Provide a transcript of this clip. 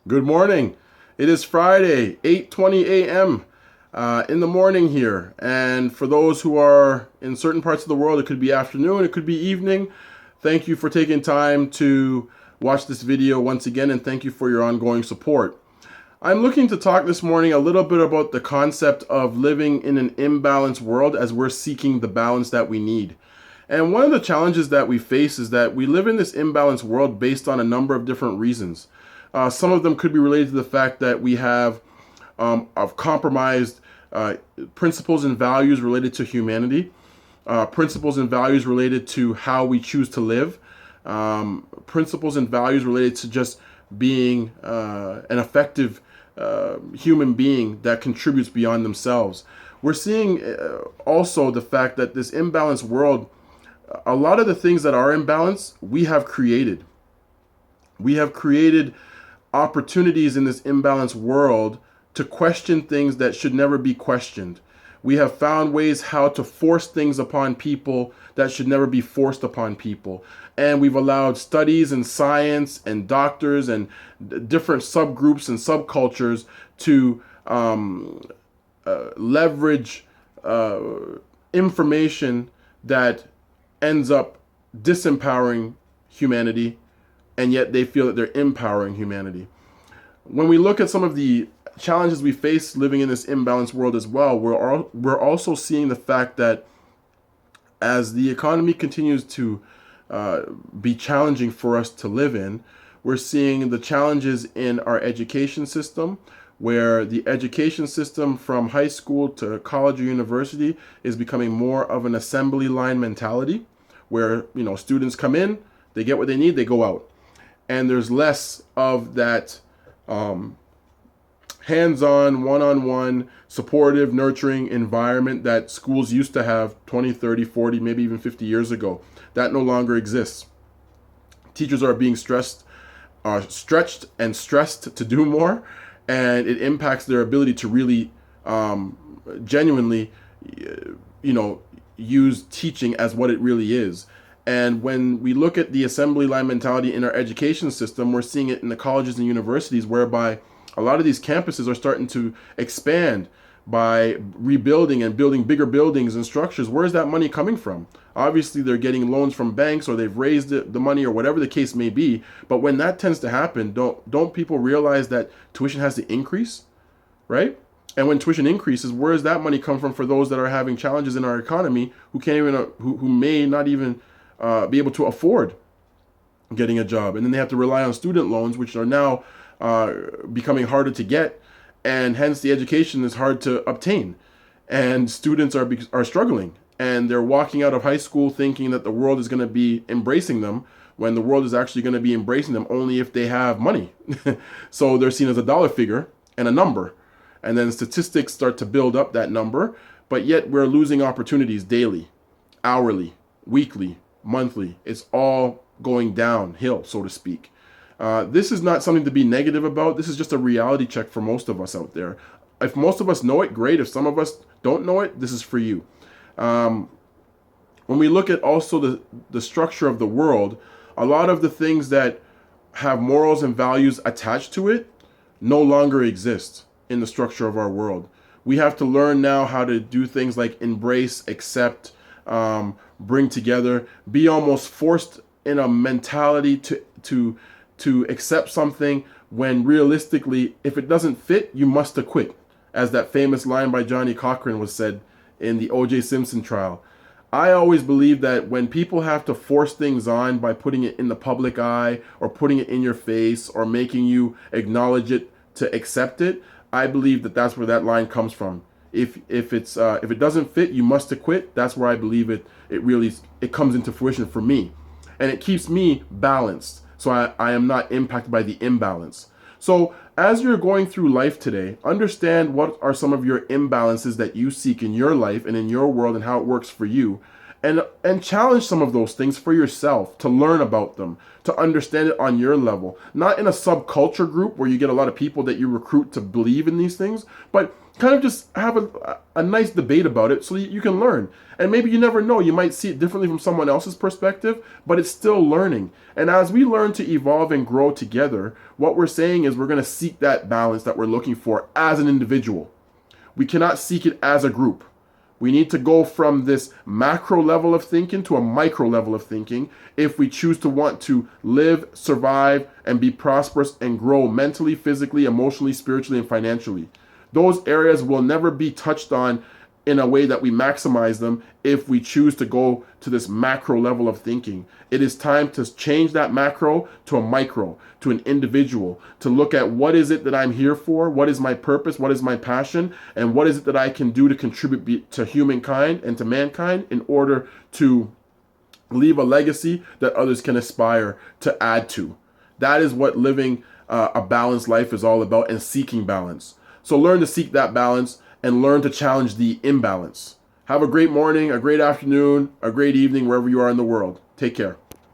Good morning. It is Friday, 8:20 a.m. In the morning here. And for those who are in certain parts of the world, it could be afternoon, it could be evening. Thank you for taking time to watch this video once again, and thank you for your ongoing support. I'm looking to talk this morning a little bit about the concept of living in an imbalanced world as we're seeking the balance that we need. And one of the challenges that we face is that we live in this imbalanced world based on a number of different reasons. Some of them could be related to the fact that we have of compromised principles and values related to humanity, principles and values related to how we choose to live, principles and values related to just being an effective human being that contributes beyond themselves. We're seeing also the fact that this imbalanced world, a lot of the things that are imbalanced, we have created. We have created opportunities in this imbalanced world to question things that should never be questioned. We have found ways how to force things upon people that should never be forced upon people. And we've allowed studies and science and doctors and different subgroups and subcultures to leverage information that ends up disempowering humanity, and yet they feel that they're empowering humanity. When we look at some of the challenges we face living in this imbalanced world as well, we're also seeing the fact that as the economy continues to be challenging for us to live in, we're seeing the challenges in our education system, where the education system from high school to college or university is becoming more of an assembly line mentality, where students come in, they get what they need, they go out. And there's less of that hands-on, one-on-one, supportive, nurturing environment that schools used to have 20, 30, 40, maybe even 50 years ago. That no longer exists. Teachers are being stretched and stressed to do more, and it impacts their ability to really genuinely, use teaching as what it really is. And when we look at the assembly line mentality in our education system, we're seeing it in the colleges and universities, whereby a lot of these campuses are starting to expand by rebuilding and building bigger buildings and structures. Where is that money coming from? Obviously, they're getting loans from banks, or they've raised the money, or whatever the case may be. But when that tends to happen, don't people realize that tuition has to increase, right? And when tuition increases, where does that money come from for those that are having challenges in our economy, who can't even, who may not even be able to afford getting a job, and then they have to rely on student loans, which are now becoming harder to get, and hence the education is hard to obtain, and students are struggling, and they're walking out of high school thinking that the world is going to be embracing them, when the world is actually going to be embracing them only if they have money. So they're seen as a dollar figure and a number, and then statistics start to build up that number, but yet we're losing opportunities daily, hourly, weekly, monthly. It's all going downhill, so to speak. This is not something to be negative about. This is just a reality check for most of us out there. If most of us know it, great. If some of us don't know it, this is for you. When we look at also the structure of the world, a lot of the things that have morals and values attached to it no longer exist in the structure of our world. We have to learn now how to do things like embrace, accept, bring together, be almost forced in a mentality to accept something, when realistically, if it doesn't fit, you must acquit, as that famous line by Johnny Cochran was said in the O.J. Simpson trial. I always believe that when people have to force things on by putting it in the public eye, or putting it in your face, or making you acknowledge it to accept it, I believe that that's where that line comes from. If it doesn't fit, you must acquit. That's where I believe it really comes into fruition for me, and it keeps me balanced, so I am not impacted by the imbalance. So as you're going through life today, understand what are some of your imbalances that you seek in your life and in your world, and how it works for you, and challenge some of those things for yourself, to learn about them, to understand it on your level, not in a subculture group where you get a lot of people that you recruit to believe in these things, but kind of just have a nice debate about it so you can learn. And maybe you never know, you might see it differently from someone else's perspective, but it's still learning. And as we learn to evolve and grow together, what we're saying is we're going to seek that balance that we're looking for as an individual. We cannot seek it as a group. We need to go from this macro level of thinking to a micro level of thinking if we choose to want to live, survive, and be prosperous and grow mentally, physically, emotionally, spiritually, and financially. Those areas will never be touched on in a way that we maximize them if we choose to go to this macro level of thinking. It is time to change that macro to a micro, to an individual, to look at what is it that I'm here for, what is my purpose, what is my passion, and what is it that I can do to contribute to humankind and to mankind in order to leave a legacy that others can aspire to add to. That is what living a balanced life is all about, and seeking balance. So learn to seek that balance and learn to challenge the imbalance. Have a great morning, a great afternoon, a great evening, wherever you are in the world. Take care.